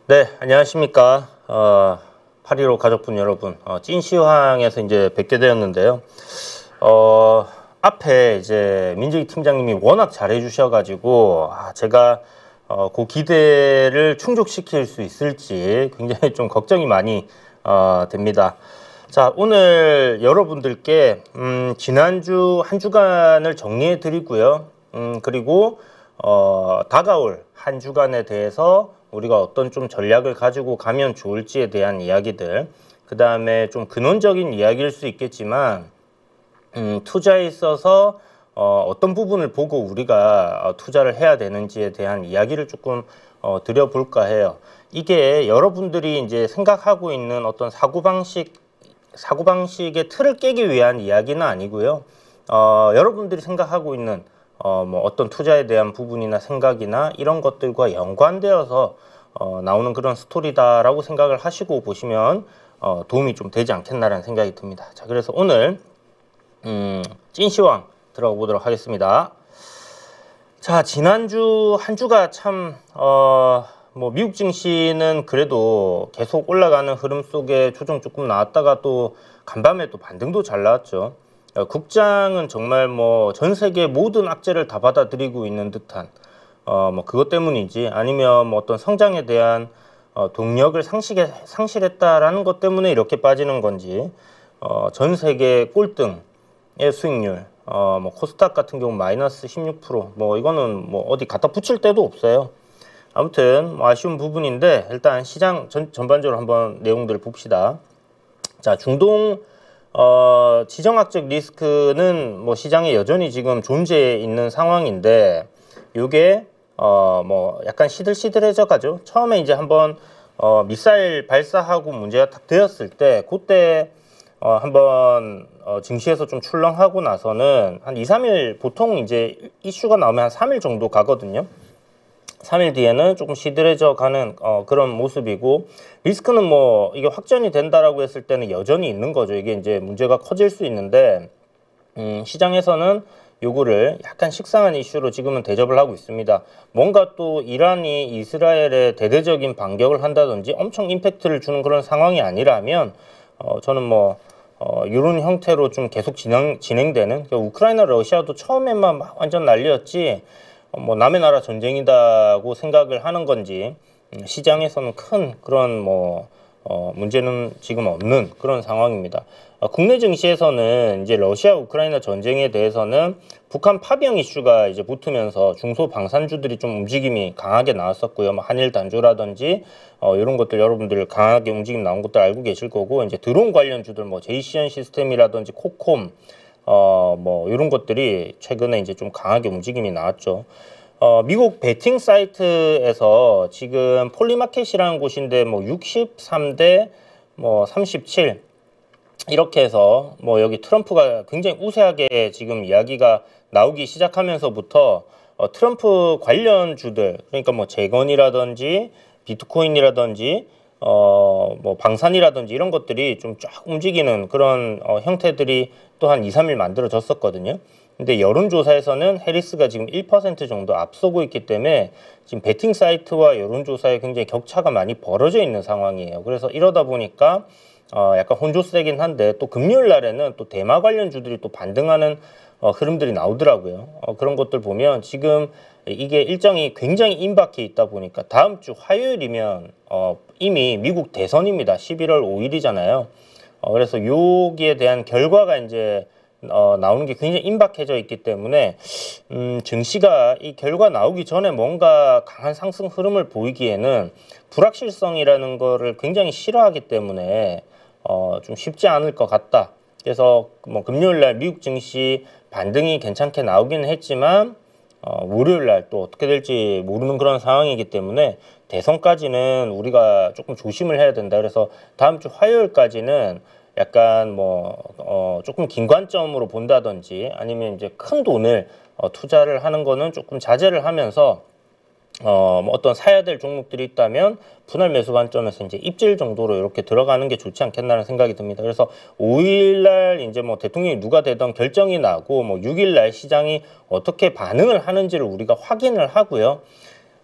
네, 안녕하십니까. 8.15 가족분 여러분. 찐시황에서 이제 뵙게 되었는데요. 앞에 이제 민재기 팀장님이 워낙 잘해 주셔가지고, 제가, 그 기대를 충족시킬 수 있을지 굉장히 좀 걱정이 많이, 됩니다. 자, 오늘 여러분들께, 지난주 한 주간을 정리해 드리고요. 그리고, 다가올 한 주간에 대해서 우리가 어떤 좀 전략을 가지고 가면 좋을지에 대한 이야기들, 그 다음에 좀 근원적인 이야기일 수 있겠지만 투자에 있어서 어떤 부분을 보고 우리가 투자를 해야 되는지에 대한 이야기를 조금 드려볼까 해요. 이게 여러분들이 이제 생각하고 있는 어떤 사고방식의 틀을 깨기 위한 이야기는 아니고요. 여러분들이 생각하고 있는 뭐 어떤 투자에 대한 부분이나 생각이나 이런 것들과 연관되어서 나오는 그런 스토리다라고 생각을 하시고 보시면 도움이 좀 되지 않겠나라는 생각이 듭니다. 자, 그래서 오늘 찐시황 들어가 보도록 하겠습니다. 자, 지난주 한 주가 참 뭐 미국 증시는 그래도 계속 올라가는 흐름 속에 조정 조금 나왔다가 또 간밤에 또 반등도 잘 나왔죠. 국장은 정말 뭐 전 세계 모든 악재를 다 받아들이고 있는 듯한 뭐 그것 때문인지 아니면 뭐 어떤 성장에 대한 동력을 상실했다라는 것 때문에 이렇게 빠지는 건지 전 세계 꼴등의 수익률 뭐 코스닥 같은 경우 마이너스 16%뭐 이거는 뭐 어디 갖다 붙일 데도 없어요. 아무튼 뭐 아쉬운 부분인데 일단 시장 전반적으로 한번 내용들을 봅시다. 자, 중동 지정학적 리스크는 뭐 시장에 여전히 지금 존재해 있는 상황인데 요게 뭐 약간 시들시들해져 가죠. 처음에 이제 한번 미사일 발사하고 문제가 딱 되었을 때 그때 한번 증시에서 좀 출렁하고 나서는 한 2, 3일 보통 이제 이슈가 나오면 한 3일 정도 가거든요. 3일 뒤에는 조금 시들해져 가는 그런 모습이고 리스크는 뭐 이게 확전이 된다라고 했을 때는 여전히 있는 거죠. 이게 이제 문제가 커질 수 있는데 시장에서는 요거를 약간 식상한 이슈로 지금은 대접을 하고 있습니다. 뭔가 또 이란이 이스라엘에 대대적인 반격을 한다든지 엄청 임팩트를 주는 그런 상황이 아니라면 저는 뭐 이런 형태로 좀 계속 진행되는 그러니까 우크라이나 러시아도 처음에만 막 완전 난리였지 뭐 남의 나라 전쟁이다고 생각을 하는 건지 시장에서는 큰 그런 뭐 문제는 지금 없는 그런 상황입니다. 국내 증시에서는 이제 러시아 우크라이나 전쟁에 대해서는 북한 파병 이슈가 이제 붙으면서 중소 방산주들이 좀 움직임이 강하게 나왔었고요. 뭐 한일 단조라든지 이런 것들 여러분들 강하게 움직임 나온 것들 알고 계실 거고 이제 드론 관련주들 뭐 제이시언 시스템이라든지 코콤 뭐 이런 것들이 최근에 이제 좀 강하게 움직임이 나왔죠. 미국 베팅 사이트에서 지금 폴리마켓이라는 곳인데 뭐 63대 뭐 37 이렇게 해서 뭐 여기 트럼프가 굉장히 우세하게 지금 이야기가 나오기 시작하면서부터 트럼프 관련주들 그러니까 뭐 재건이라든지 비트코인이라든지 뭐 방산이라든지 이런 것들이 좀 쫙 움직이는 그런 형태들이 또 한 2, 3일 만들어졌었거든요. 근데 여론조사에서는 해리스가 지금 1% 정도 앞서고 있기 때문에 지금 베팅 사이트와 여론조사에 굉장히 격차가 많이 벌어져 있는 상황이에요. 그래서 이러다 보니까 약간 혼조세긴 한데 또 금요일 날에는 또 대마 관련주들이 또 반등하는 흐름들이 나오더라고요. 그런 것들 보면 지금 이게 일정이 굉장히 임박해 있다 보니까 다음 주 화요일이면 이미 미국 대선입니다. 11월 5일이잖아요. 그래서 여기에 대한 결과가 이제 나오는 게 굉장히 임박해져 있기 때문에 증시가 이 결과 나오기 전에 뭔가 강한 상승 흐름을 보이기에는 불확실성이라는 거를 굉장히 싫어하기 때문에 좀 쉽지 않을 것 같다. 그래서 뭐 금요일 날 미국 증시 반등이 괜찮게 나오기는 했지만 월요일 날 또 어떻게 될지 모르는 그런 상황이기 때문에 대선까지는 우리가 조금 조심을 해야 된다. 그래서 다음 주 화요일까지는 약간 뭐 조금 긴 관점으로 본다든지 아니면 이제 큰 돈을 투자를 하는 거는 조금 자제를 하면서 뭐 어떤 사야 될 종목들이 있다면 분할 매수 관점에서 이제 입질 정도로 이렇게 들어가는 게 좋지 않겠나라는 생각이 듭니다. 그래서 5일날 이제 뭐 대통령이 누가 되던 결정이 나고 뭐 6일날 시장이 어떻게 반응을 하는지를 우리가 확인을 하고요.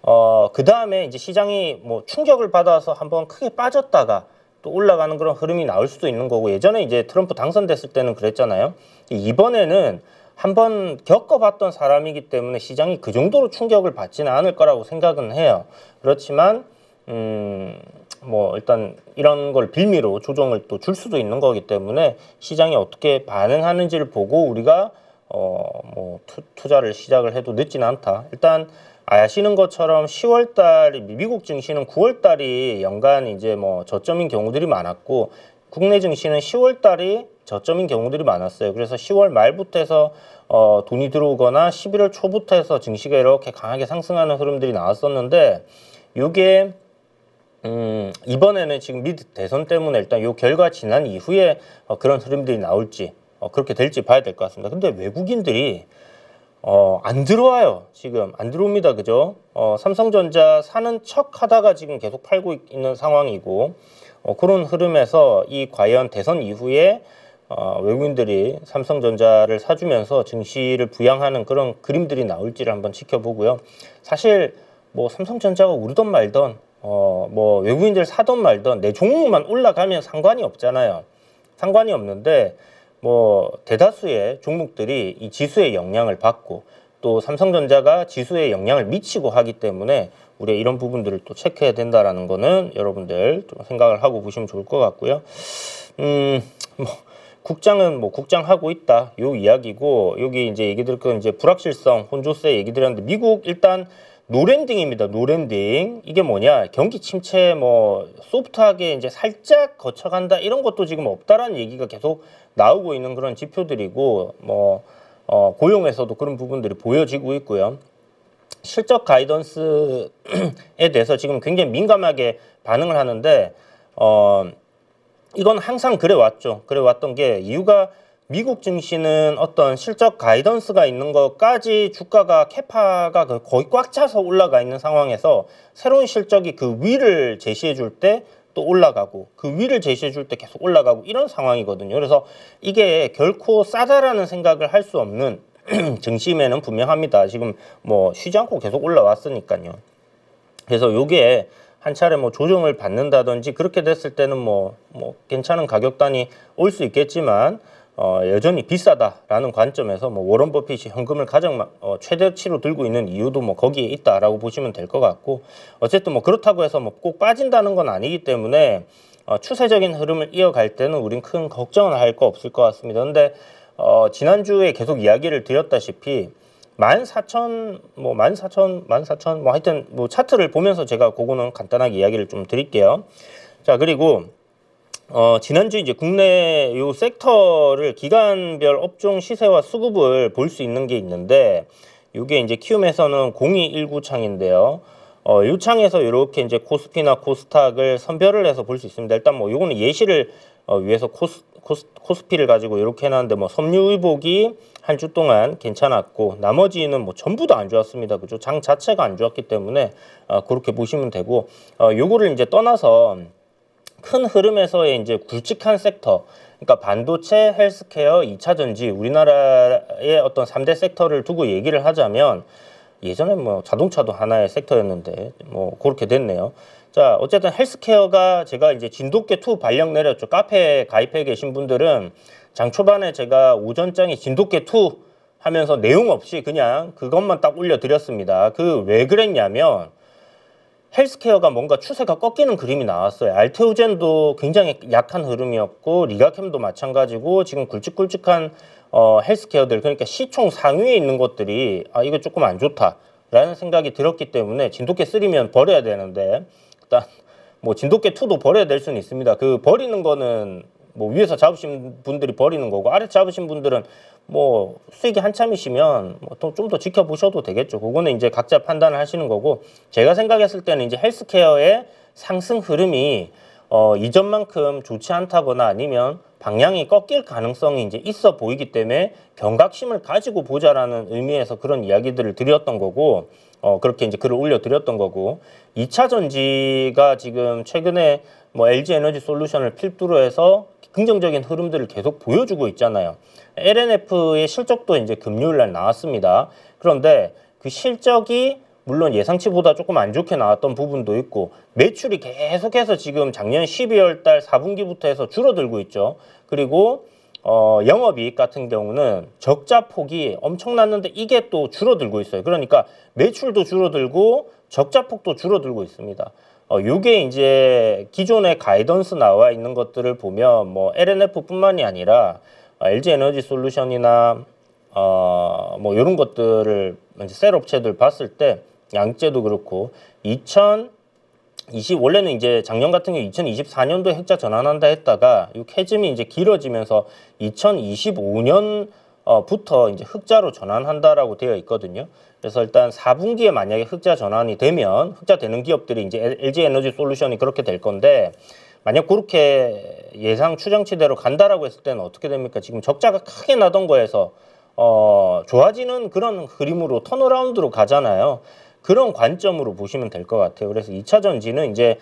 그 다음에 이제 시장이 뭐 충격을 받아서 한번 크게 빠졌다가 또 올라가는 그런 흐름이 나올 수도 있는 거고, 예전에 이제 트럼프 당선됐을 때는 그랬잖아요. 이번에는 한번 겪어봤던 사람이기 때문에 시장이 그 정도로 충격을 받지는 않을 거라고 생각은 해요. 그렇지만 뭐 일단 이런 걸 빌미로 조정을 또 줄 수도 있는 거기 때문에 시장이 어떻게 반응하는지를 보고 우리가 뭐 투자를 시작을 해도 늦지는 않다. 일단 아시는 것처럼 10월 달이 미국 증시는 9월 달이 연간 이제 뭐 저점인 경우들이 많았고, 국내 증시는 10월 달이 저점인 경우들이 많았어요. 그래서 10월 말부터 해서 돈이 들어오거나 11월 초부터 해서 증시가 이렇게 강하게 상승하는 흐름들이 나왔었는데, 이게 이번에는 지금 미드 대선 때문에 일단 요 결과 지난 이후에 그런 흐름들이 나올지 그렇게 될지 봐야 될 것 같습니다. 근데 외국인들이 안 들어와요. 지금 안 들어옵니다. 그죠? 삼성전자 사는 척 하다가 지금 계속 팔고 있는 상황이고, 그런 흐름에서 이 과연 대선 이후에 외국인들이 삼성전자를 사주면서 증시를 부양하는 그런 그림들이 나올지를 한번 지켜보고요. 사실 뭐 삼성전자가 오르던 말던 뭐 외국인들 사던 말던 내 종목만 올라가면 상관이 없잖아요. 상관이 없는데 뭐 대다수의 종목들이 이 지수의 영향을 받고 또 삼성전자가 지수에 영향을 미치고 하기 때문에 우리가 이런 부분들을 또 체크해야 된다라는 거는 여러분들 좀 생각을 하고 보시면 좋을 것 같고요. 뭐 국장은 뭐 국장하고 있다 요 이야기고, 여기 이제 얘기 드릴 건 이제 불확실성 혼조세 얘기 드렸는데, 미국 일단 노랜딩입니다. 노랜딩. 이게 뭐냐? 경기 침체 뭐 소프트하게 이제 살짝 거쳐간다 이런 것도 지금 없다라는 얘기가 계속 나오고 있는 그런 지표들이고, 뭐 고용에서도 그런 부분들이 보여지고 있고요. 실적 가이던스에 대해서 지금 굉장히 민감하게 반응을 하는데 이건 항상 그래왔죠. 그래왔던 게, 이유가 미국 증시는 어떤 실적 가이던스가 있는 것까지 주가가 캐파가 거의 꽉 차서 올라가 있는 상황에서 새로운 실적이 그 위를 제시해 줄 때 또 올라가고 그 위를 제시해 줄 때 계속 올라가고 이런 상황이거든요. 그래서 이게 결코 싸다라는 생각을 할 수 없는 증시면은 분명합니다. 지금 뭐 쉬지 않고 계속 올라왔으니까요. 그래서 요게 한 차례 뭐 조정을 받는다든지 그렇게 됐을 때는 뭐 괜찮은 가격단이 올 수 있겠지만 여전히 비싸다라는 관점에서 뭐 워런 버핏이 현금을 가장 최대치로 들고 있는 이유도 뭐 거기에 있다라고 보시면 될 것 같고, 어쨌든 뭐 그렇다고 해서 뭐 꼭 빠진다는 건 아니기 때문에 추세적인 흐름을 이어갈 때는 우린 큰 걱정은 할 거 없을 것 같습니다. 근데 지난주에 계속 이야기를 드렸다시피 14,000 뭐 하여튼 뭐 차트를 보면서 제가 그거는 간단하게 이야기를 좀 드릴게요. 자, 그리고 지난주 이제 국내 요 섹터를 기간별 업종 시세와 수급을 볼 수 있는 게 있는데, 요게 이제 키움에서는 0219 창인데요. 요 창에서 이렇게 이제 코스피나 코스닥을 선별을 해서 볼 수 있습니다. 일단 뭐 요거는 예시를 위해서 코스피를 가지고 이렇게 해놨는데, 뭐 섬유의복이 한 주 동안 괜찮았고 나머지는 뭐 전부 다 안 좋았습니다. 그죠? 장 자체가 안 좋았기 때문에 그렇게 보시면 되고, 요거를 이제 떠나서 큰 흐름에서의 이제 굵직한 섹터, 그러니까 반도체, 헬스케어, 2차 전지, 우리나라의 어떤 3대 섹터를 두고 얘기를 하자면, 예전에 뭐 자동차도 하나의 섹터였는데 뭐 그렇게 됐네요. 자, 어쨌든 헬스케어가 제가 이제 진돗개2 발령 내렸죠. 카페에 가입해 계신 분들은 장 초반에 제가 오전장에 진돗개2 하면서 내용 없이 그냥 그것만 딱 올려드렸습니다. 그 왜 그랬냐면, 헬스케어가 뭔가 추세가 꺾이는 그림이 나왔어요. 알테오젠도 굉장히 약한 흐름이었고, 리가캠도 마찬가지고, 지금 굵직굵직한 헬스케어들, 그러니까 시총 상위에 있는 것들이 이거 조금 안 좋다라는 생각이 들었기 때문에 진돗개 3면 버려야 되는데, 일단 뭐 진돗개 2도 버려야 될 수는 있습니다. 그 버리는 거는 뭐 위에서 잡으신 분들이 버리는 거고, 아래 잡으신 분들은 뭐 수익이 한참이시면 뭐 좀 더 지켜보셔도 되겠죠. 그거는 이제 각자 판단을 하시는 거고, 제가 생각했을 때는 이제 헬스케어의 상승 흐름이 이전만큼 좋지 않다거나 아니면 방향이 꺾일 가능성이 이제 있어 보이기 때문에 경각심을 가지고 보자라는 의미에서 그런 이야기들을 드렸던 거고, 그렇게 이제 글을 올려드렸던 거고, 2차 전지가 지금 최근에 뭐 LG 에너지 솔루션을 필두로 해서 긍정적인 흐름들을 계속 보여주고 있잖아요. LNF의 실적도 이제 금요일 날 나왔습니다. 그런데 그 실적이 물론 예상치보다 조금 안 좋게 나왔던 부분도 있고 매출이 계속해서 지금 작년 12월 달 4분기부터 해서 줄어들고 있죠. 그리고 영업이익 같은 경우는 적자 폭이 엄청났는데 이게 또 줄어들고 있어요. 그러니까 매출도 줄어들고 적자 폭도 줄어들고 있습니다. 요게 이제 기존의 가이던스 나와 있는 것들을 보면 뭐 LNF뿐만이 아니라 LG 에너지 솔루션이나 뭐 이런 것들을 이제 셀 업체들 봤을 때 양재도 그렇고 원래는 이제 작년 같은 경우 2024년도에 흑자 전환한다 했다가 이 캐즘이 이제 길어지면서 2025년부터 이제 흑자로 전환한다라고 되어 있거든요. 그래서 일단 4분기에 만약에 흑자 전환이 되면 흑자 되는 기업들이 이제 LG 에너지 솔루션이 그렇게 될 건데 만약 그렇게 예상 추정치대로 간다라고 했을 때는 어떻게 됩니까? 지금 적자가 크게 나던 거에서 좋아지는 그런 그림으로 턴어라운드로 가잖아요. 그런 관점으로 보시면 될 것 같아요. 그래서 2차 전지는 이제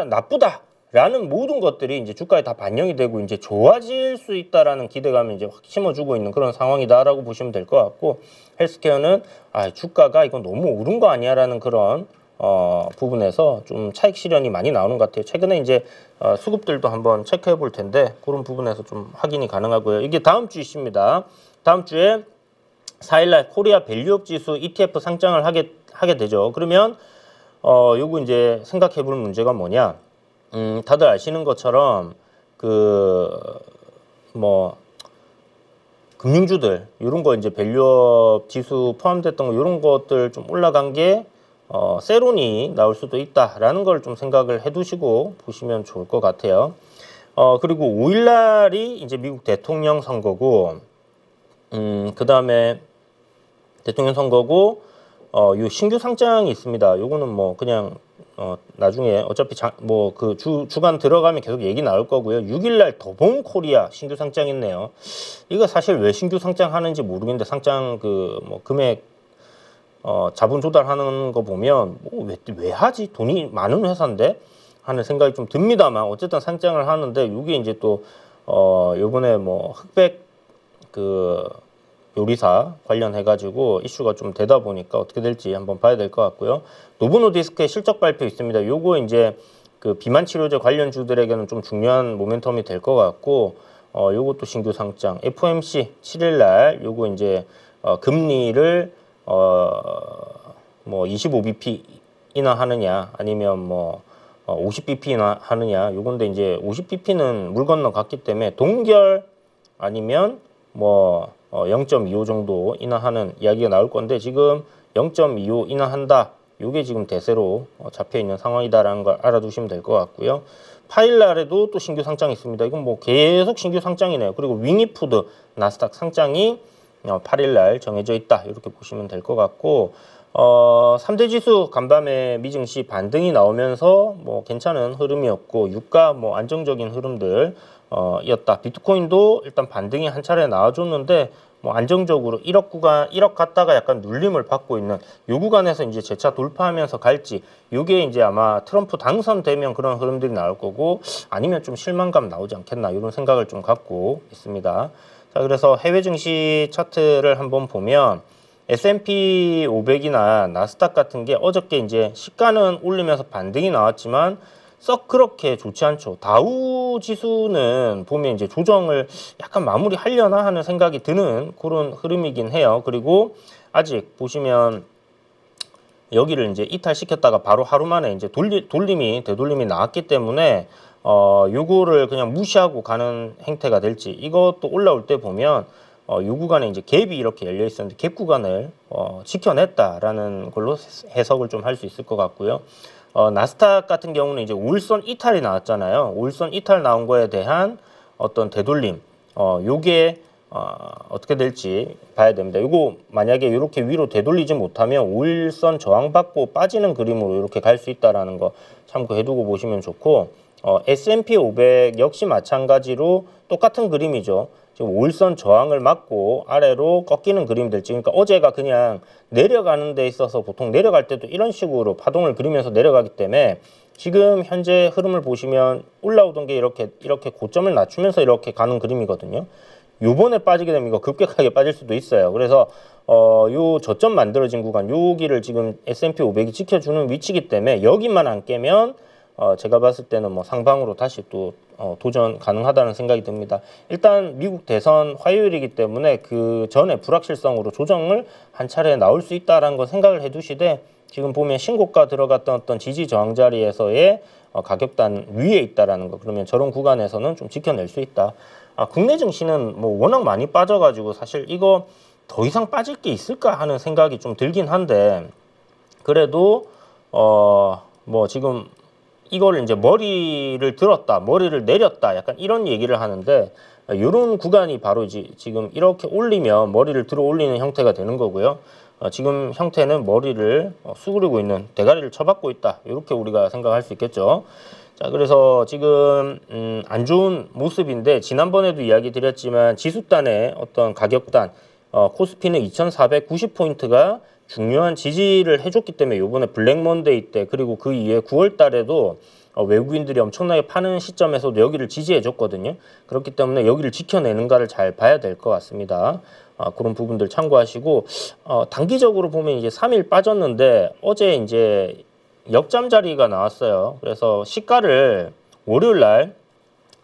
나쁘다라는 모든 것들이 이제 주가에 다 반영이 되고 이제 좋아질 수 있다라는 기대감을 이제 확 심어주고 있는 그런 상황이다라고 보시면 될 것 같고 헬스케어는 주가가 이건 너무 오른 거 아니야라는 그런 부분에서 좀 차익 실현이 많이 나오는 것 같아요. 최근에 이제 수급들도 한번 체크해 볼 텐데 그런 부분에서 좀 확인이 가능하고요. 이게 다음 주 이슈입니다. 다음 주에 4일날 코리아 밸류업 지수 ETF 상장을 하게 되죠. 그러면 요거 이제 생각해 볼 문제가 뭐냐? 다들 아시는 것처럼 뭐 금융주들 이런 거 이제 밸류업 지수 포함됐던 거 이런 것들 좀 올라간 게 세론이 나올 수도 있다라는 걸 좀 생각을 해두시고 보시면 좋을 것 같아요. 그리고 5일날이 이제 미국 대통령 선거고, 그 다음에 대통령 선거고, 요 신규 상장이 있습니다. 요거는 뭐 그냥 나중에 어차피 주간 들어가면 계속 얘기 나올 거고요. 6일날 더본 코리아 신규 상장 있네요. 이거 사실 왜 신규 상장하는지 모르겠는데 상장 뭐 금액 자본 조달하는 거 보면 왜 하지? 돈이 많은 회사인데 하는 생각이 좀 듭니다만 어쨌든 상장을 하는데 이게 이제 또 요번에 뭐 흑백 요리사 관련해 가지고 이슈가 좀 되다 보니까 어떻게 될지 한번 봐야 될 것 같고요. 노보노디스크의 실적 발표 있습니다. 요거 이제 비만 치료제 관련주들에게는 좀 중요한 모멘텀이 될 것 같고 요것도 신규 상장. FOMC 7일날 요거 이제 금리를 뭐 25bp이나 하느냐 아니면 뭐 50bp나 하느냐 요건데 이제 50bp는 물 건너 갔기 때문에 동결 아니면 뭐 0.25 정도 인하하는 이야기가 나올 건데 지금 0.25 인하한다. 요게 지금 대세로 잡혀 있는 상황이다라는 걸 알아두시면 될 것 같고요. 8일 날에도 또 신규 상장이 있습니다. 이건 뭐 계속 신규 상장이네요. 그리고 윙이푸드 나스닥 상장이 8일 날 정해져 있다. 이렇게 보시면 될 것 같고 3대 지수 간밤에 미증시 반등이 나오면서 뭐 괜찮은 흐름이었고 유가 뭐 안정적인 흐름들 이었다. 비트코인도 일단 반등이 한 차례 나와줬는데 뭐 안정적으로 1억 갔다가 약간 눌림을 받고 있는 요 구간에서 이제 재차 돌파하면서 갈지 요게 이제 아마 트럼프 당선되면 그런 흐름들이 나올 거고 아니면 좀 실망감 나오지 않겠나 이런 생각을 좀 갖고 있습니다. 자, 그래서 해외 증시 차트를 한번 보면 S&P 500이나 나스닥 같은 게 어저께 이제 시가는 올리면서 반등이 나왔지만 썩 그렇게 좋지 않죠. 다우 지수는 보면 이제 조정을 약간 마무리하려나 하는 생각이 드는 그런 흐름이긴 해요. 그리고 아직 보시면 여기를 이제 이탈시켰다가 바로 하루 만에 이제 되돌림이 나왔기 때문에 요거를 그냥 무시하고 가는 행태가 될지 이것도 올라올 때 보면 요 구간에 이제 갭이 이렇게 열려 있었는데 갭 구간을 지켜냈다라는 걸로 해석을 좀 할 수 있을 것 같고요. 나스닥 같은 경우는 이제 5일선 이탈이 나왔잖아요. 5일선 이탈 나온 거에 대한 어떤 되돌림, 요게 어떻게 될지 봐야 됩니다. 요거 만약에 이렇게 위로 되돌리지 못하면 5일선 저항받고 빠지는 그림으로 이렇게 갈 수 있다라는 거 참고해두고 보시면 좋고, S&P 500 역시 마찬가지로 똑같은 그림이죠. 지금 5일선 저항을 맞고 아래로 꺾이는 그림이 될지, 그러니까 어제가 그냥 내려가는 데 있어서 보통 내려갈 때도 이런 식으로 파동을 그리면서 내려가기 때문에 지금 현재 흐름을 보시면 올라오던 게 이렇게 고점을 낮추면서 이렇게 가는 그림이거든요. 요번에 빠지게 되면 이거 급격하게 빠질 수도 있어요. 그래서 요 저점 만들어진 구간, 여기를 지금 S&P 500이 지켜주는 위치이기 때문에 여기만 안 깨면 제가 봤을 때는 뭐 상방으로 다시 또 도전 가능하다는 생각이 듭니다. 일단 미국 대선 화요일이기 때문에 그 전에 불확실성으로 조정을 한 차례 나올 수 있다라는 거 생각을 해두시되 지금 보면 신고가 들어갔던 어떤 지지 저항 자리에서의 가격단 위에 있다라는 거, 그러면 저런 구간에서는 좀 지켜낼 수 있다. 국내 증시는 뭐 워낙 많이 빠져가지고 사실 이거 더 이상 빠질 게 있을까 하는 생각이 좀 들긴 한데, 그래도 뭐 지금 이걸 이제 머리를 들었다, 머리를 내렸다, 약간 이런 얘기를 하는데, 이런 구간이 바로 이제 지금 이렇게 올리면 머리를 들어 올리는 형태가 되는 거고요. 지금 형태는 머리를 수그리고 있는, 대가리를 쳐박고 있다, 이렇게 우리가 생각할 수 있겠죠. 자, 그래서 지금 안 좋은 모습인데, 지난번에도 이야기 드렸지만 지수단의 어떤 가격단, 코스피는 2490포인트가 중요한 지지를 해줬기 때문에 요번에 블랙먼데이 때, 그리고 그 이후에 9월 달에도 외국인들이 엄청나게 파는 시점에서도 여기를 지지해줬거든요. 그렇기 때문에 여기를 지켜내는가를 잘 봐야 될 것 같습니다. 그런 부분들 참고하시고, 단기적으로 보면 이제 3일 빠졌는데 어제 이제 역잠 자리가 나왔어요. 그래서 시가를 월요일 날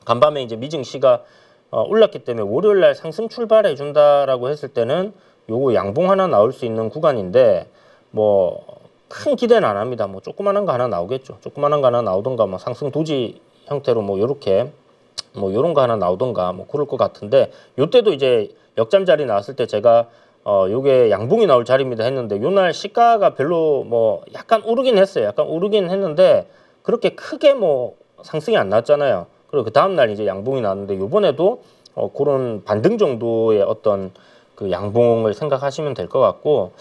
간밤에 이제 미증시가 올랐기 때문에 월요일 날 상승 출발해 준다라고 했을 때는 요거 양봉 하나 나올 수 있는 구간인데, 뭐 큰 기대는 안 합니다. 뭐 조그만한 거 하나 나오겠죠. 조그만한 거 하나 나오던가, 뭐 상승 도지 형태로 뭐 요렇게 뭐 요런 거 하나 나오던가 뭐 그럴 것 같은데, 요때도 이제 역잠 자리 나왔을 때 제가 요게 양봉이 나올 자리입니다 했는데, 요날 시가가 별로 뭐 약간 오르긴 했어요. 약간 오르긴 했는데 그렇게 크게 뭐 상승이 안 났잖아요. 그리고 그 다음날 이제 양봉이 나왔는데, 요번에도 그런 반등 정도의 어떤 그 양봉을 생각하시면 될 것 같고,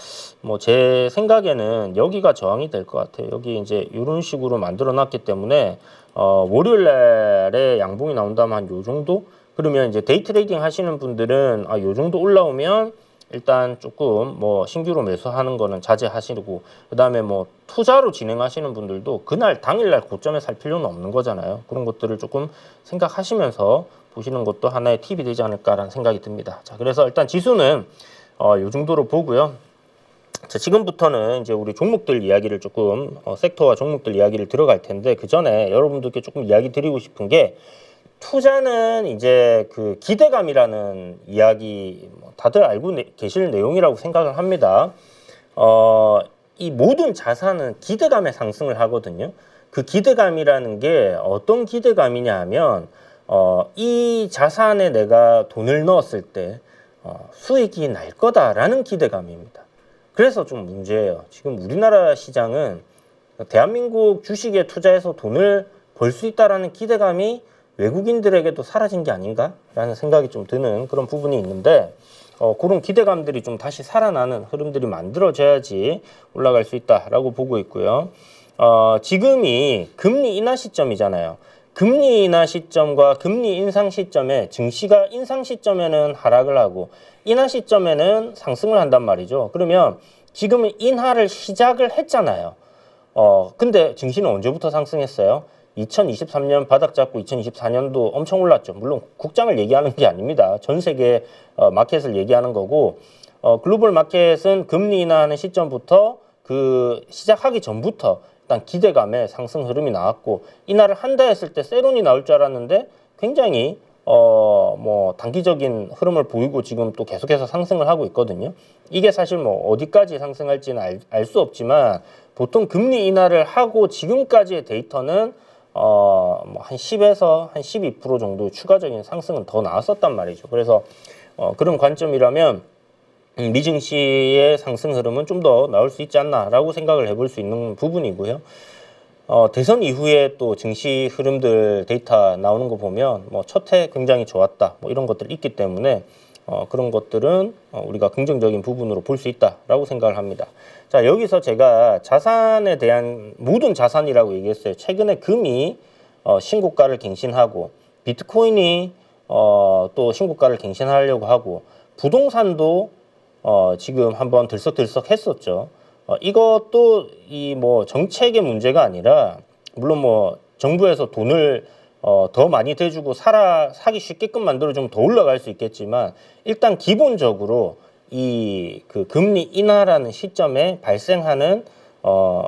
뭐 제 생각에는 여기가 저항이 될 것 같아요. 여기 이제 이런 식으로 만들어 놨기 때문에 월요일 날에 양봉이 나온다면 한 요 정도? 그러면 이제 데이 트레이딩 하시는 분들은 요 정도 올라오면 일단 조금 뭐 신규로 매수하는 거는 자제하시고, 그다음에 뭐 투자로 진행하시는 분들도 그날 당일날 고점에 살 필요는 없는 거잖아요. 그런 것들을 조금 생각하시면서 보시는 것도 하나의 팁이 되지 않을까라는 생각이 듭니다. 자, 그래서 일단 지수는 요 정도로 보고요. 자, 지금부터는 이제 우리 종목들 이야기를 조금 섹터와 종목들 이야기를 들어갈 텐데, 그 전에 여러분들께 조금 이야기 드리고 싶은 게, 투자는 이제 그 기대감이라는 이야기 다들 알고 계실 내용이라고 생각을 합니다. 이 모든 자산은 기대감에 상승을 하거든요. 그 기대감이라는 게 어떤 기대감이냐 하면 이 자산에 내가 돈을 넣었을 때 수익이 날 거다라는 기대감입니다. 그래서 좀 문제예요. 지금 우리나라 시장은 대한민국 주식에 투자해서 돈을 벌 수 있다라는 기대감이 외국인들에게도 사라진 게 아닌가라는 생각이 좀 드는 그런 부분이 있는데, 그런 기대감들이 좀 다시 살아나는 흐름들이 만들어져야지 올라갈 수 있다라고 보고 있고요. 지금이 금리 인하 시점이잖아요. 금리 인하 시점과 금리 인상 시점에 증시가 인상 시점에는 하락을 하고 인하 시점에는 상승을 한단 말이죠. 그러면 지금은 인하를 시작을 했잖아요. 근데 증시는 언제부터 상승했어요? 2023년 바닥 잡고 2024년도 엄청 올랐죠. 물론 국장을 얘기하는 게 아닙니다. 전 세계 마켓을 얘기하는 거고, 글로벌 마켓은 금리 인하하는 시점부터 그 시작하기 전부터 일단 기대감에 상승 흐름이 나왔고, 인하를 한다 했을 때 세론이 나올 줄 알았는데 굉장히 뭐 단기적인 흐름을 보이고 지금 또 계속해서 상승을 하고 있거든요. 이게 사실 뭐 어디까지 상승할지는 알 수 없지만, 보통 금리 인하를 하고 지금까지의 데이터는 뭐 한 10에서 한 12% 정도 추가적인 상승은 더 나왔었단 말이죠. 그래서 그런 관점이라면 미증시의 상승 흐름은 좀 더 나올 수 있지 않나라고 생각을 해볼 수 있는 부분이고요. 대선 이후에 또 증시 흐름들 데이터 나오는 거 보면 뭐 첫 해 굉장히 좋았다, 뭐 이런 것들이 있기 때문에 그런 것들은 우리가 긍정적인 부분으로 볼 수 있다라고 생각을 합니다. 자, 여기서 제가 자산에 대한 모든 자산이라고 얘기했어요. 최근에 금이 신고가를 갱신하고, 비트코인이 또 신고가를 갱신하려고 하고, 부동산도 지금 한번 들썩들썩 했었죠. 이것도 이 뭐 정책의 문제가 아니라, 물론 뭐 정부에서 돈을 더 많이 대주고 사기 쉽게끔 만들어주면 더 올라갈 수 있겠지만 일단 기본적으로 이 그 금리 인하라는 시점에 발생하는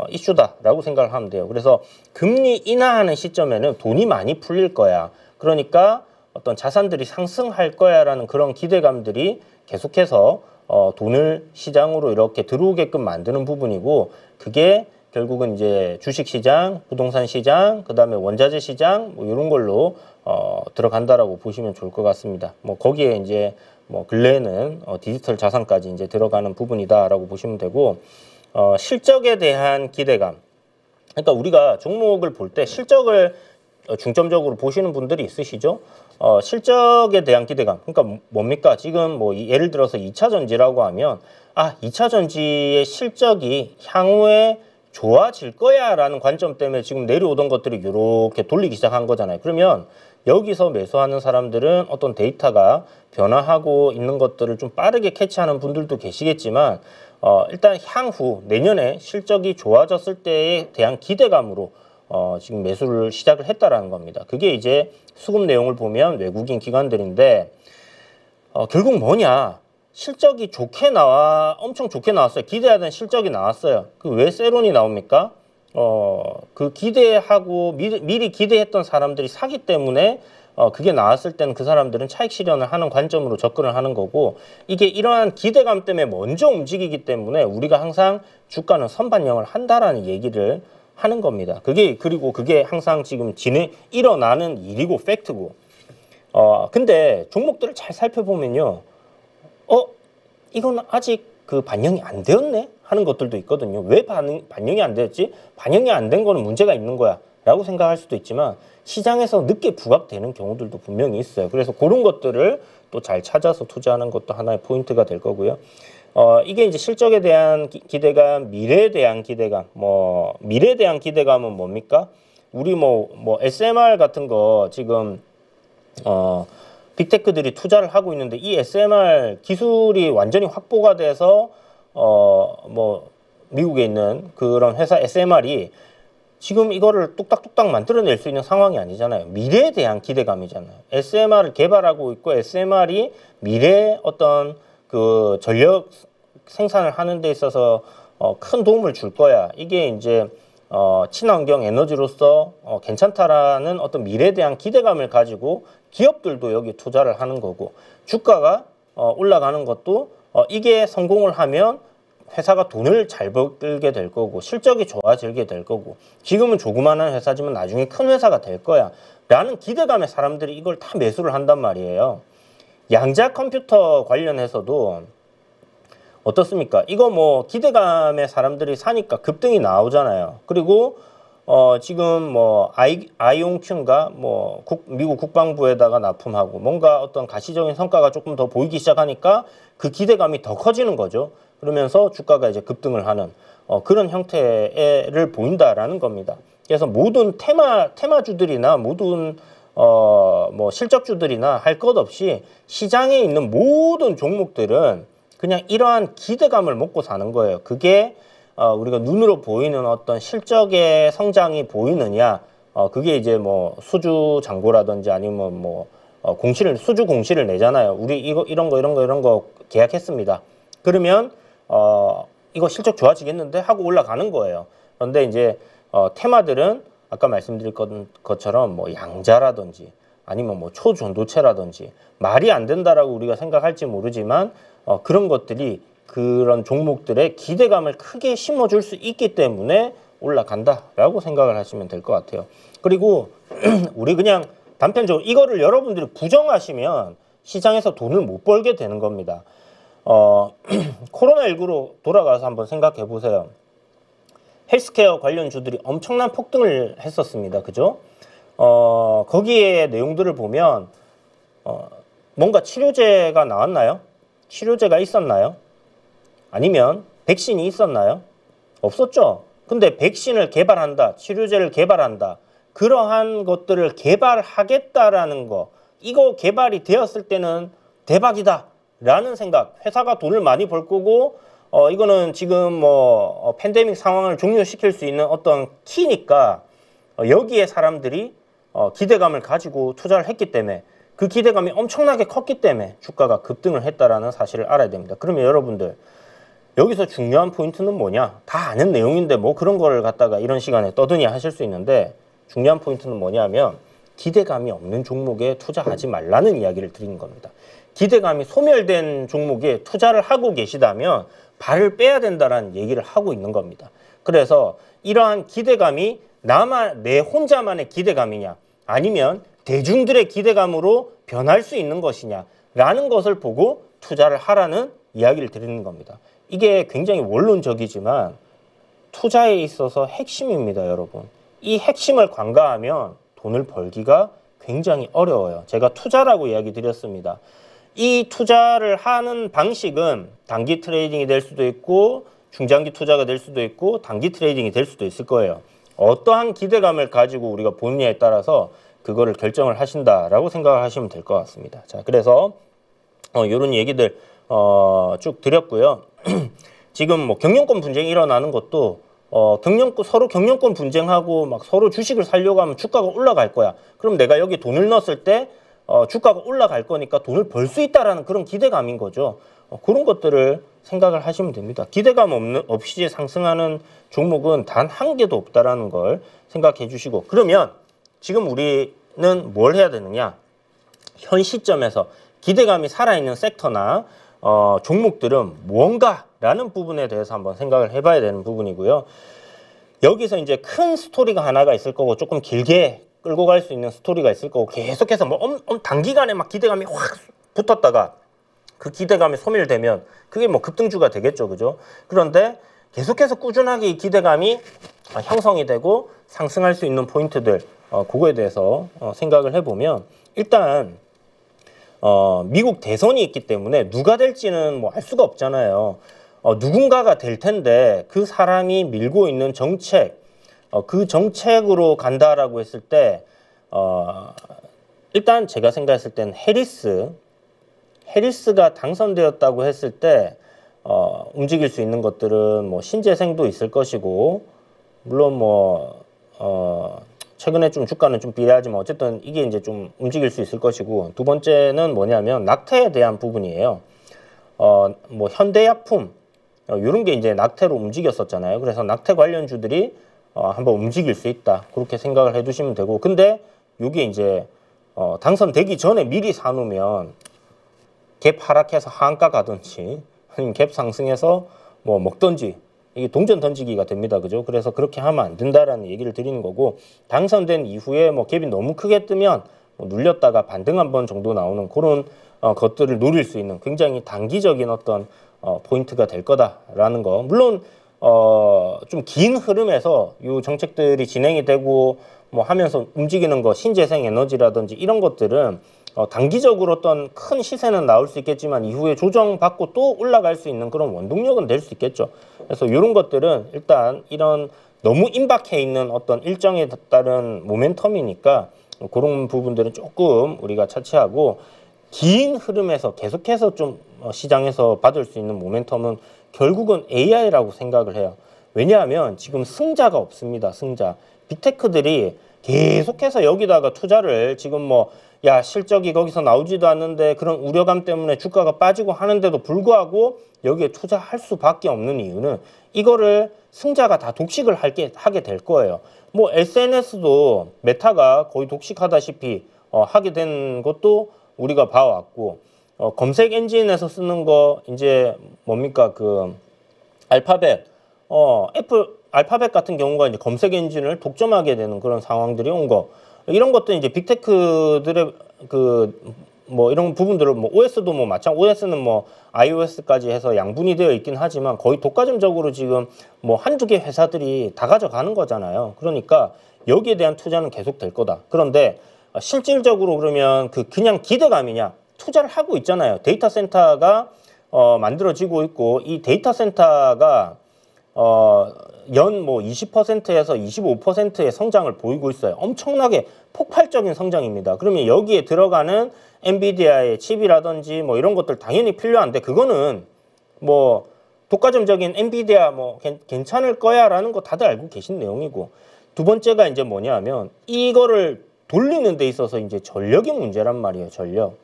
이슈다라고 생각을 하면 돼요. 그래서 금리 인하하는 시점에는 돈이 많이 풀릴 거야. 그러니까 어떤 자산들이 상승할 거야라는 그런 기대감들이 계속해서 돈을 시장으로 이렇게 들어오게끔 만드는 부분이고 그게 결국은 이제 주식시장, 부동산 시장, 그다음에 원자재 시장 뭐 이런 걸로 들어간다라고 보시면 좋을 것 같습니다. 뭐 거기에 이제 뭐 근래에는 디지털 자산까지 이제 들어가는 부분이다라고 보시면 되고 실적에 대한 기대감. 그러니까 우리가 종목을 볼 때 실적을 중점적으로 보시는 분들이 있으시죠? 실적에 대한 기대감. 그러니까 뭡니까? 지금 뭐 예를 들어서 2차 전지라고 하면 2차 전지의 실적이 향후에 좋아질 거야 라는 관점 때문에 지금 내려오던 것들이 이렇게 돌리기 시작한 거잖아요. 그러면 여기서 매수하는 사람들은 어떤 데이터가 변화하고 있는 것들을 좀 빠르게 캐치하는 분들도 계시겠지만 일단 향후 내년에 실적이 좋아졌을 때에 대한 기대감으로 지금 매수를 시작을 했다라는 겁니다. 그게 이제 수급 내용을 보면 외국인 기관들인데 결국 뭐냐? 실적이 엄청 좋게 나왔어요. 기대하던 실적이 나왔어요. 그 왜 세론이 나옵니까? 그 기대하고 미리 기대했던 사람들이 사기 때문에 그게 나왔을 때는 그 사람들은 차익 실현을 하는 관점으로 접근을 하는 거고 이게 이러한 기대감 때문에 먼저 움직이기 때문에 우리가 항상 주가는 선반영을 한다라는 얘기를 하는 겁니다. 그리고 그게 항상 지금 일어나는 일이고 팩트고 근데 종목들을 잘 살펴보면요. 이건 아직 그 반영이 안 되었네? 하는 것들도 있거든요. 왜 반영이 안 되었지? 반영이 안 된 거는 문제가 있는 거야. 라고 생각할 수도 있지만 시장에서 늦게 부각되는 경우들도 분명히 있어요. 그래서 그런 것들을 또 잘 찾아서 투자하는 것도 하나의 포인트가 될 거고요. 이게 이제 실적에 대한 기대감, 미래에 대한 기대감. 미래에 대한 기대감은 뭡니까? 우리 SMR 같은 거 지금, 빅테크들이 투자를 하고 있는데 이 SMR 기술이 완전히 확보가 돼서 미국에 있는 그런 회사 SMR이 지금 이거를 뚝딱뚝딱 만들어낼 수 있는 상황이 아니잖아요. 미래에 대한 기대감이잖아요. SMR을 개발하고 있고 SMR이 미래에 어떤 그 전력 생산을 하는 데 있어서 큰 도움을 줄 거야. 이게 이제 친환경 에너지로서 괜찮다라는 어떤 미래에 대한 기대감을 가지고 기업들도 여기 투자를 하는 거고 주가가 올라가는 것도 이게 성공을 하면 회사가 돈을 잘 벌게 될 거고 실적이 좋아지게 될 거고 지금은 조그마한 회사지만 나중에 큰 회사가 될 거야 라는 기대감에 사람들이 이걸 다 매수를 한단 말이에요. 양자 컴퓨터 관련해서도 어떻습니까? 이거 기대감에 사람들이 사니까 급등이 나오잖아요. 그리고 지금 아이온큐인가 미국 국방부에다가 납품하고 뭔가 어떤 가시적인 성과가 조금 더 보이기 시작하니까 그 기대감이 더 커지는 거죠. 그러면서 주가가 이제 급등을 하는 그런 형태를 보인다라는 겁니다. 그래서 모든 테마주들이나 모든 실적주들이나 할 것 없이 시장에 있는 모든 종목들은 그냥 이러한 기대감을 먹고 사는 거예요. 그게 우리가 눈으로 보이는 어떤 실적의 성장이 보이느냐, 그게 이제 수주 잔고라든지 아니면 수주 공시를 내잖아요. 우리 이런 거 계약했습니다. 그러면 이거 실적 좋아지겠는데 하고 올라가는 거예요. 그런데 이제 테마들은 아까 말씀드린 것처럼 양자라든지 아니면 초전도체라든지 말이 안 된다라고 우리가 생각할지 모르지만 그런 것들이 그런 종목들의 기대감을 크게 심어줄 수 있기 때문에 올라간다라고 생각을 하시면 될 것 같아요. 그리고 우리 그냥 단편적으로 이거를 여러분들이 부정하시면 시장에서 돈을 못 벌게 되는 겁니다. 코로나19로 돌아가서 한번 생각해 보세요. 헬스케어 관련주들이 엄청난 폭등을 했었습니다. 그죠? 거기에 내용들을 보면 뭔가 치료제가 나왔나요? 치료제가 있었나요? 아니면 백신이 있었나요? 없었죠. 근데 백신을 개발한다, 치료제를 개발한다, 그러한 것들을 개발하겠다라는 거, 이거 개발이 되었을 때는 대박이다 라는 생각, 회사가 돈을 많이 벌 거고 이거는 지금 팬데믹 상황을 종료시킬 수 있는 어떤 키니까 여기에 사람들이 기대감을 가지고 투자를 했기 때문에 그 기대감이 엄청나게 컸기 때문에 주가가 급등을 했다라는 사실을 알아야 됩니다. 그러면 여러분들 여기서 중요한 포인트는 뭐냐? 다 아는 내용인데 뭐 그런 걸 갖다가 이런 시간에 떠드니 하실 수 있는데 중요한 포인트는 뭐냐면 기대감이 없는 종목에 투자하지 말라는 이야기를 드리는 겁니다. 기대감이 소멸된 종목에 투자를 하고 계시다면 발을 빼야 된다는 얘기를 하고 있는 겁니다. 그래서 이러한 기대감이 내 혼자만의 기대감이냐 아니면 대중들의 기대감으로 변할 수 있는 것이냐 라는 것을 보고 투자를 하라는 이야기를 드리는 겁니다. 이게 굉장히 원론적이지만 투자에 있어서 핵심입니다, 여러분. 이 핵심을 간과하면 돈을 벌기가 굉장히 어려워요. 제가 투자라고 이야기 드렸습니다. 이 투자를 하는 방식은 단기 트레이딩이 될 수도 있고 중장기 투자가 될 수도 있고 단기 트레이딩이 될 수도 있을 거예요. 어떠한 기대감을 가지고 우리가 보느냐에 따라서 그거를 결정을 하신다라고 생각을 하시면 될 것 같습니다. 자, 그래서 이런 얘기들 쭉 드렸고요. 지금 뭐 경영권 분쟁이 일어나는 것도 서로 경영권 분쟁하고 막 서로 주식을 사려고 하면 주가가 올라갈 거야. 그럼 내가 여기 돈을 넣었을 때 주가가 올라갈 거니까 돈을 벌 수 있다라는 그런 기대감인 거죠. 그런 것들을 생각을 하시면 됩니다. 기대감 없이 상승하는 종목은 단 한 개도 없다라는 걸 생각해 주시고 그러면 지금 우리는 뭘 해야 되느냐? 현 시점에서 기대감이 살아있는 섹터나 종목들은 무언가라는 부분에 대해서 한번 생각을 해봐야 되는 부분이고요. 여기서 이제 큰 스토리가 하나가 있을 거고 조금 길게 끌고 갈 수 있는 스토리가 있을 거고 계속해서 뭐 단기간에 막 기대감이 확 붙었다가 그 기대감이 소멸되면 그게 뭐 급등주가 되겠죠, 그죠? 그런데 계속해서 꾸준하게 이 기대감이 형성이 되고 상승할 수 있는 포인트들 그거에 대해서 생각을 해보면 일단 미국 대선이 있기 때문에 누가 될지는 뭐 알 수가 없잖아요. 누군가가 될 텐데 그 사람이 밀고 있는 정책, 그 정책으로 간다라고 했을 때 일단 제가 생각했을 때는 해리스가 당선되었다고 했을 때 움직일 수 있는 것들은 뭐 신재생도 있을 것이고 물론 뭐 최근에 좀 주가는 좀 비례하지만 어쨌든 이게 이제 좀 움직일 수 있을 것이고 두 번째는 뭐냐면 낙태에 대한 부분이에요. 뭐 현대약품 이런 게 이제 낙태로 움직였었잖아요. 그래서 낙태 관련주들이 한번 움직일 수 있다. 그렇게 생각을 해두시면 되고 근데 이게 이제 당선되기 전에 미리 사놓으면 갭 하락해서 하한가 가든지 아니면 갭 상승해서 뭐 먹든지 이게 동전 던지기가 됩니다. 그죠? 그래서 그렇게 하면 안 된다라는 얘기를 드리는 거고 당선된 이후에 뭐 갭이 너무 크게 뜨면 뭐 눌렸다가 반등 한 번 정도 나오는 그런 것들을 노릴 수 있는 굉장히 단기적인 어떤 포인트가 될 거다라는 거. 물론 좀 긴 흐름에서 이 정책들이 진행이 되고 뭐 하면서 움직이는 거 신재생 에너지라든지 이런 것들은 단기적으로 어떤 큰 시세는 나올 수 있겠지만 이후에 조정받고 또 올라갈 수 있는 그런 원동력은 될 수 있겠죠. 그래서 이런 것들은 일단 이런 너무 임박해 있는 어떤 일정에 따른 모멘텀이니까 그런 부분들은 조금 우리가 차치하고 긴 흐름에서 계속해서 좀 시장에서 받을 수 있는 모멘텀은 결국은 AI라고 생각을 해요. 왜냐하면 지금 승자가 없습니다. 승자. 빅테크들이 계속해서 여기다가 투자를 지금 뭐 야 실적이 거기서 나오지도 않는데 그런 우려감 때문에 주가가 빠지고 하는데도 불구하고 여기에 투자할 수밖에 없는 이유는 이거를 승자가 다 독식을 하게 될 거예요. 뭐 SNS도 메타가 거의 독식하다시피 하게 된 것도 우리가 봐왔고 검색 엔진에서 쓰는 거 이제 뭡니까 그 알파벳 애플 알파벳 같은 경우가 이제 검색 엔진을 독점하게 되는 그런 상황들이 온 거. 이런 것도 이제 빅테크들의 그 뭐 이런 부분들을 뭐 OS도 뭐 OS는 뭐 iOS까지 해서 양분이 되어 있긴 하지만 거의 독과점적으로 지금 뭐 한두 개 회사들이 다 가져가는 거잖아요. 그러니까 여기에 대한 투자는 계속 될 거다. 그런데 실질적으로 그러면 그냥 기대감이냐? 투자를 하고 있잖아요. 데이터 센터가 만들어지고 있고 이 데이터 센터가 연 뭐 20%에서 25%의 성장을 보이고 있어요. 엄청나게 폭발적인 성장입니다. 그러면 여기에 들어가는 엔비디아의 칩이라든지 뭐 이런 것들 당연히 필요한데 그거는 뭐 독과점적인 엔비디아 뭐 괜찮을 거야 라는 거 다들 알고 계신 내용이고 두 번째가 이제 뭐냐면 이거를 돌리는 데 있어서 이제 전력이 문제란 말이에요. 전력.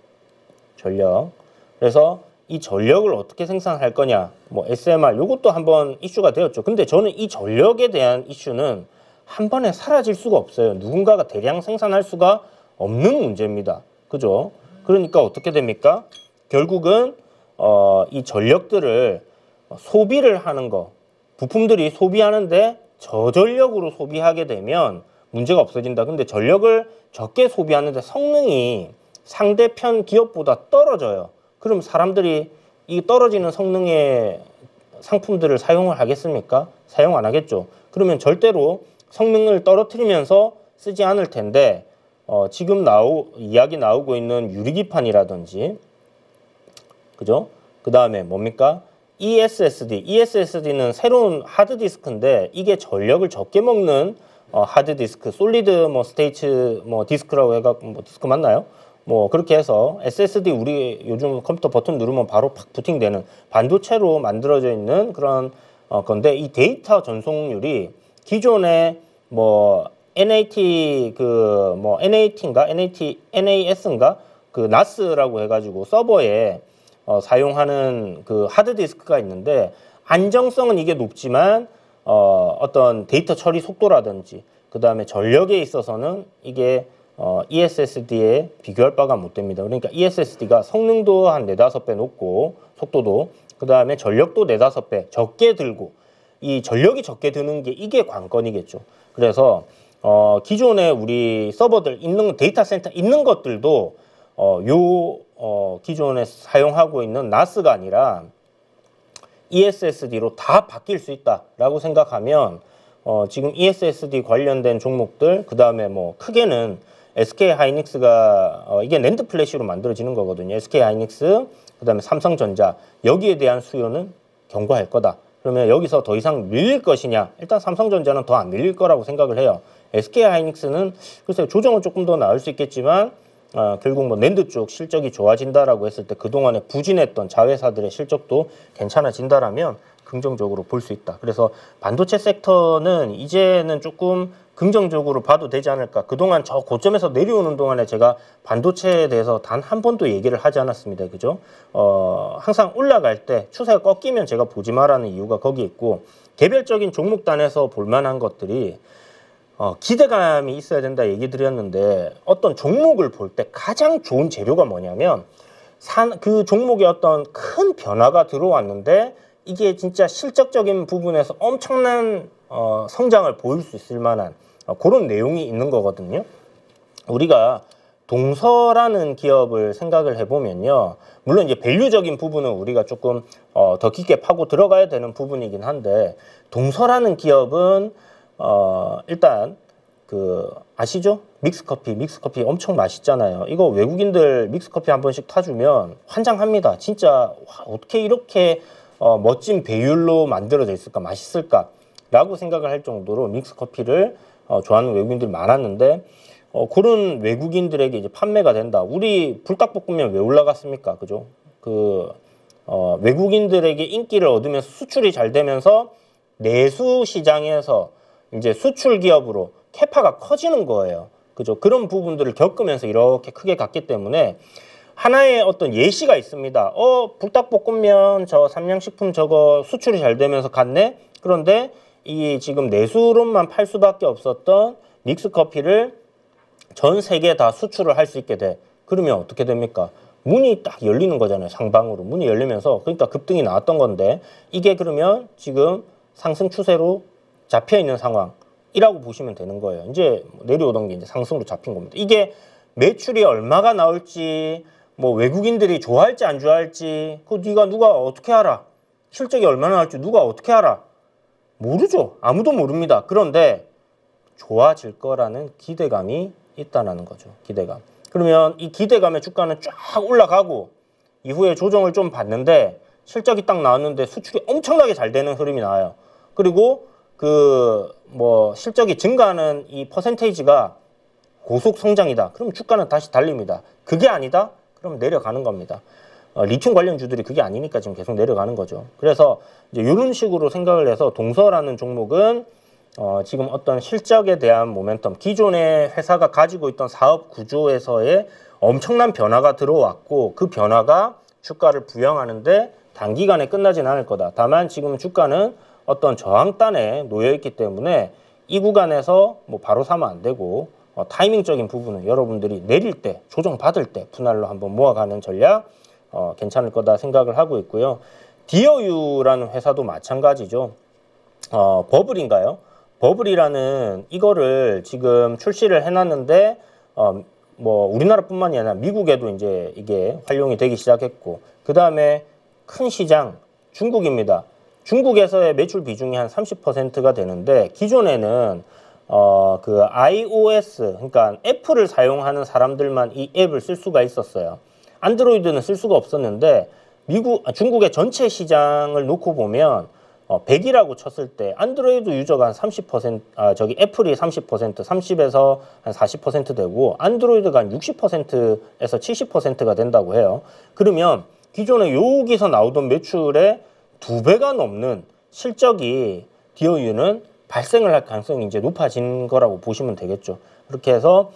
그래서 이 전력을 어떻게 생산할 거냐, 뭐 SMR 요것도 한번 이슈가 되었죠. 근데 저는 이 전력에 대한 이슈는 한 번에 사라질 수가 없어요. 누군가가 대량 생산할 수가 없는 문제입니다. 그죠? 그러니까 어떻게 됩니까? 결국은 이 전력들을 소비를 하는 거, 부품들이 소비하는데 저전력으로 소비하게 되면 문제가 없어진다. 근데 전력을 적게 소비하는데 성능이 상대편 기업보다 떨어져요. 그럼 사람들이 이 떨어지는 성능의 상품들을 사용을 하겠습니까? 사용 안 하겠죠. 그러면 절대로 성능을 떨어뜨리면서 쓰지 않을 텐데 지금 이야기 나오고 있는 유리기판이라든지, 그죠? 그 다음에 뭡니까? ESSD는 새로운 하드디스크인데 이게 전력을 적게 먹는 하드디스크, 솔리드 스테이트 디스크라고 해갖고 디스크 맞나요? 그렇게 해서 SSD 우리 요즘 컴퓨터 버튼 누르면 바로 팍 부팅되는 반도체로 만들어져 있는 그런 건데, 이 데이터 전송률이 기존의 NAT NAS인가 그 NAS라고 해가지고 서버에 사용하는 그 하드디스크가 있는데, 안정성은 이게 높지만 어떤 데이터 처리 속도라든지 그 다음에 전력에 있어서는 이게 ESSD에 비교할 바가 못 됩니다. 그러니까 ESSD가 성능도 한 4-5배 높고 속도도, 그 다음에 전력도 4-5배 적게 들고, 이 전력이 적게 드는 게 이게 관건이겠죠. 그래서 기존에 우리 서버들 있는 데이터 센터 있는 것들도 기존에 사용하고 있는 NAS가 아니라 ESSD로 다 바뀔 수 있다라고 생각하면 지금 ESSD 관련된 종목들, 그 다음에 크게는 SK하이닉스가 이게 낸드 플래시로 만들어지는 거거든요. SK하이닉스, 그 다음에 삼성전자, 여기에 대한 수요는 견고할 거다. 그러면 여기서 더 이상 밀릴 것이냐? 일단 삼성전자는 더 안 밀릴 거라고 생각을 해요. SK하이닉스는 글쎄요, 조정은 조금 더 나을 수 있겠지만 결국 낸드 쪽 실적이 좋아진다라고 했을 때 그동안에 부진했던 자회사들의 실적도 괜찮아진다라면 긍정적으로 볼 수 있다. 그래서 반도체 섹터는 이제는 조금 긍정적으로 봐도 되지 않을까. 그동안 저 고점에서 내려오는 동안에 제가 반도체에 대해서 단 한 번도 얘기를 하지 않았습니다. 그죠? 항상 올라갈 때 추세가 꺾이면 제가 보지 마라는 이유가 거기 있고, 개별적인 종목단에서 볼만한 것들이 기대감이 있어야 된다 얘기 드렸는데, 어떤 종목을 볼 때 가장 좋은 재료가 뭐냐면 그 종목에 어떤 큰 변화가 들어왔는데 이게 진짜 실적적인 부분에서 엄청난 성장을 보일 수 있을 만한 그런 내용이 있는 거거든요. 우리가 동서라는 기업을 생각을 해보면요, 물론 이제 밸류적인 부분은 우리가 조금 더 깊게 파고 들어가야 되는 부분이긴 한데, 동서라는 기업은 일단 아시죠? 믹스커피 엄청 맛있잖아요. 이거 외국인들 믹스커피 한 번씩 타주면 환장합니다. 진짜 와, 어떻게 이렇게 멋진 배율로 만들어져 있을까, 맛있을까 라고 생각을 할 정도로 믹스커피를 좋아하는 외국인들이 많았는데, 그런 외국인들에게 이제 판매가 된다. 우리 불닭볶음면 왜 올라갔습니까? 그죠? 외국인들에게 인기를 얻으면서 수출이 잘 되면서 내수 시장에서 이제 수출 기업으로 캐파가 커지는 거예요. 그죠? 그런 부분들을 겪으면서 이렇게 크게 갔기 때문에 하나의 어떤 예시가 있습니다. 불닭볶음면 저 삼양식품 저거 수출이 잘 되면서 갔네? 그런데 이 지금 내수로만 팔 수밖에 없었던 믹스커피를 전 세계에 다 수출을 할 수 있게 돼. 그러면 어떻게 됩니까? 문이 딱 열리는 거잖아요. 상방으로. 문이 열리면서, 그러니까 급등이 나왔던 건데, 이게 그러면 지금 상승 추세로 잡혀 있는 상황이라고 보시면 되는 거예요. 이제 내려오던 게 이제 상승으로 잡힌 겁니다. 이게 매출이 얼마가 나올지, 외국인들이 좋아할지 안 좋아할지, 누가 어떻게 알아? 실적이 얼마나 나올지 누가 어떻게 알아? 모르죠. 아무도 모릅니다. 그런데 좋아질 거라는 기대감이 있다는 거죠. 기대감. 그러면 이 기대감에 주가는 쫙 올라가고 이후에 조정을 좀 받는데 실적이 딱 나왔는데 수출이 엄청나게 잘 되는 흐름이 나와요. 그리고 실적이 증가하는 이 퍼센테이지가 고속 성장이다. 그럼 주가는 다시 달립니다. 그게 아니다? 그럼 내려가는 겁니다. 리튬 관련주들이 그게 아니니까 지금 계속 내려가는 거죠. 그래서 이제 이런 식으로 생각을 해서 동서라는 종목은 지금 어떤 실적에 대한 모멘텀, 기존의 회사가 가지고 있던 사업 구조에서의 엄청난 변화가 들어왔고 그 변화가 주가를 부양하는데 단기간에 끝나진 않을 거다. 다만 지금 주가는 어떤 저항단에 놓여 있기 때문에 이 구간에서 뭐 바로 사면 안 되고 타이밍적인 부분은 여러분들이 내릴 때, 조정받을 때 분할로 한번 모아가는 전략 괜찮을 거다 생각을 하고 있고요. 디어유라는 회사도 마찬가지죠. 버블인가요? 버블이라는 이거를 지금 출시를 해놨는데 뭐 우리나라뿐만이 아니라 미국에도 이제 이게 활용이 되기 시작했고 그 다음에 큰 시장 중국입니다. 중국에서의 매출 비중이 한 30%가 되는데 기존에는 그 iOS 그러니까 애플을 사용하는 사람들만 이 앱을 쓸 수가 있었어요. 안드로이드는 쓸 수가 없었는데 중국의 전체 시장을 놓고 보면 100이라고 쳤을 때 안드로이드 유저가 한 30%, 애플이 30%, 30에서 한 40% 되고 안드로이드가 한 60%에서 70%가 된다고 해요. 그러면 기존에 여기서 나오던 매출의 2배가 넘는 실적이 디어유는 발생을 할 가능성이 이제 높아진 거라고 보시면 되겠죠. 그렇게 해서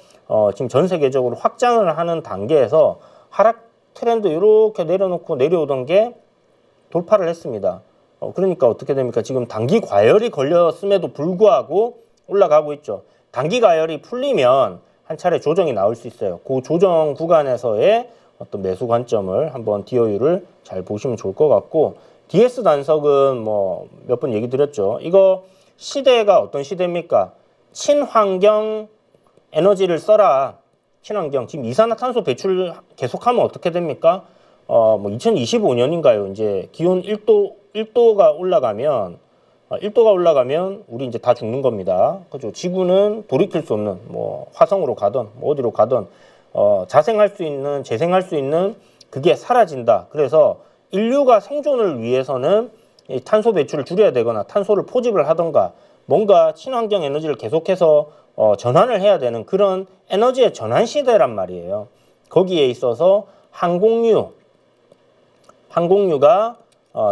지금 전 세계적으로 확장을 하는 단계에서 하락 트렌드 이렇게 내려놓고 내려오던 게 돌파를 했습니다. 그러니까 어떻게 됩니까? 지금 단기 과열이 걸렸음에도 불구하고 올라가고 있죠. 단기 과열이 풀리면 한 차례 조정이 나올 수 있어요. 그 조정 구간에서의 어떤 매수 관점을 한번 디어유를 잘 보시면 좋을 것 같고 DS 단석은 뭐 몇 번 얘기 드렸죠. 이거 시대가 어떤 시대입니까? 친환경 에너지를 써라. 친환경. 지금 이산화탄소 배출 계속하면 어떻게 됩니까? 뭐 2025년인가요? 이제 기온 1도가 올라가면 1도가 올라가면 우리 이제 다 죽는 겁니다. 그죠? 지구는 돌이킬 수 없는 뭐 화성으로 가든 뭐 어디로 가든 자생할 수 있는 재생할 수 있는 그게 사라진다. 그래서 인류가 생존을 위해서는 이 탄소 배출을 줄여야 되거나 탄소를 포집을 하던가 뭔가 친환경 에너지를 계속해서 전환을 해야 되는 그런 에너지의 전환 시대란 말이에요. 거기에 있어서 항공유가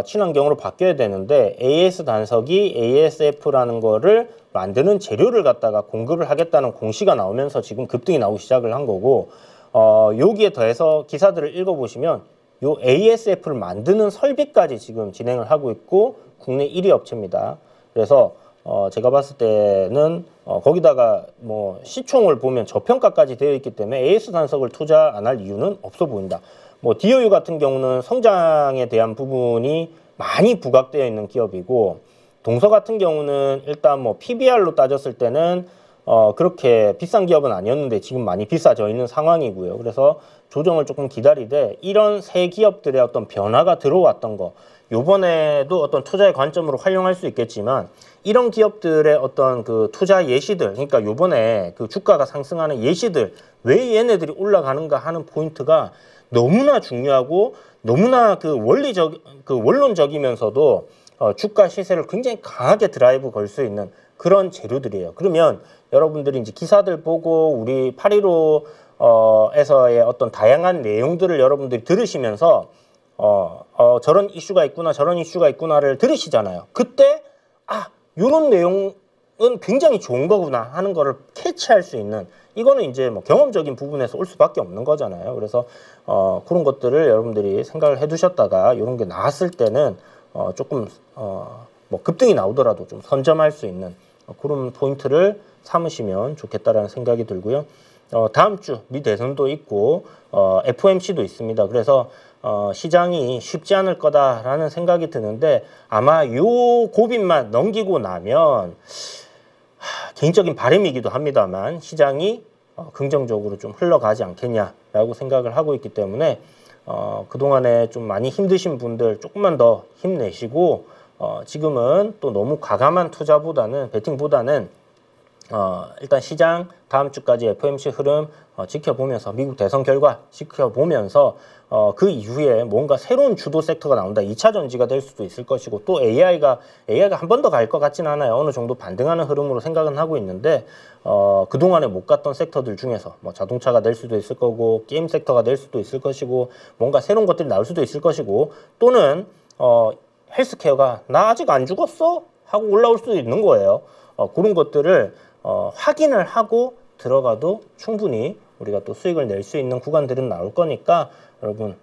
친환경으로 바뀌어야 되는데 AS 단석이 ASF라는 거를 만드는 재료를 갖다가 공급을 하겠다는 공시가 나오면서 지금 급등이 나오기 시작을 한 거고 여기에 더해서 기사들을 읽어보시면 요 ASF를 만드는 설비까지 지금 진행을 하고 있고 국내 1위 업체입니다. 그래서 제가 봤을 때는 거기다가 뭐 시총을 보면 저평가까지 되어 있기 때문에 AS 단석을 투자 안 할 이유는 없어 보인다. 뭐 디어유 같은 경우는 성장에 대한 부분이 많이 부각되어 있는 기업이고 동서 같은 경우는 일단 뭐 PBR로 따졌을 때는 그렇게 비싼 기업은 아니었는데 지금 많이 비싸져 있는 상황이고요. 그래서 조정을 조금 기다리되 이런 새 기업들의 어떤 변화가 들어왔던 거 요번에도 어떤 투자의 관점으로 활용할 수 있겠지만 이런 기업들의 어떤 그 투자 예시들 그러니까 요번에 그 주가가 상승하는 예시들 왜 얘네들이 올라가는가 하는 포인트가 너무나 중요하고 너무나 그 원론적이면서도 주가 시세를 굉장히 강하게 드라이브 걸 수 있는 그런 재료들이에요. 그러면 여러분들이 이제 기사들 보고 우리 815에서의 어떤 다양한 내용들을 여러분들이 들으시면서 저런 이슈가 있구나 저런 이슈가 있구나를 들으시잖아요. 그때 요런 내용은 굉장히 좋은 거구나 하는 거를 캐치할 수 있는 이거는 이제 뭐 경험적인 부분에서 올 수밖에 없는 거잖아요. 그래서 그런 것들을 여러분들이 생각을 해두셨다가 이런 게 나왔을 때는 조금 뭐 급등이 나오더라도 좀 선점할 수 있는 그런 포인트를 삼으시면 좋겠다라는 생각이 들고요. 다음 주 미 대선도 있고 FOMC도 있습니다. 그래서 시장이 쉽지 않을 거다라는 생각이 드는데 아마 요 고비만 넘기고 나면 개인적인 바람이기도 합니다만 시장이 긍정적으로 좀 흘러가지 않겠냐라고 생각을 하고 있기 때문에 그동안에 좀 많이 힘드신 분들 조금만 더 힘내시고 지금은 또 너무 과감한 투자보다는 베팅보다는 일단 시장 다음 주까지 FOMC 흐름 지켜보면서 미국 대선 결과 지켜보면서 그 이후에 뭔가 새로운 주도 섹터가 나온다. 2차 전지가 될 수도 있을 것이고 또 AI가 한 번 더 갈 것 같지는 않아요. 어느 정도 반등하는 흐름으로 생각은 하고 있는데 그동안에 못 갔던 섹터들 중에서 뭐 자동차가 될 수도 있을 거고 게임 섹터가 될 수도 있을 것이고 뭔가 새로운 것들이 나올 수도 있을 것이고 또는 헬스케어가 나 아직 안 죽었어? 하고 올라올 수도 있는 거예요. 그런 것들을 확인을 하고 들어가도 충분히 우리가 또 수익을 낼 수 있는 구간들은 나올 거니까 여러분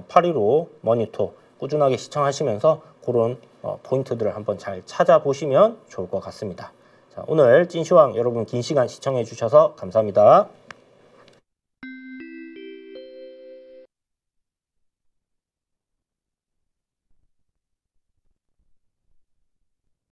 815 모니터 꾸준하게 시청하시면서 그런 포인트들을 한번 잘 찾아보시면 좋을 것 같습니다. 자, 오늘 찐시황 여러분 긴 시간 시청해 주셔서 감사합니다.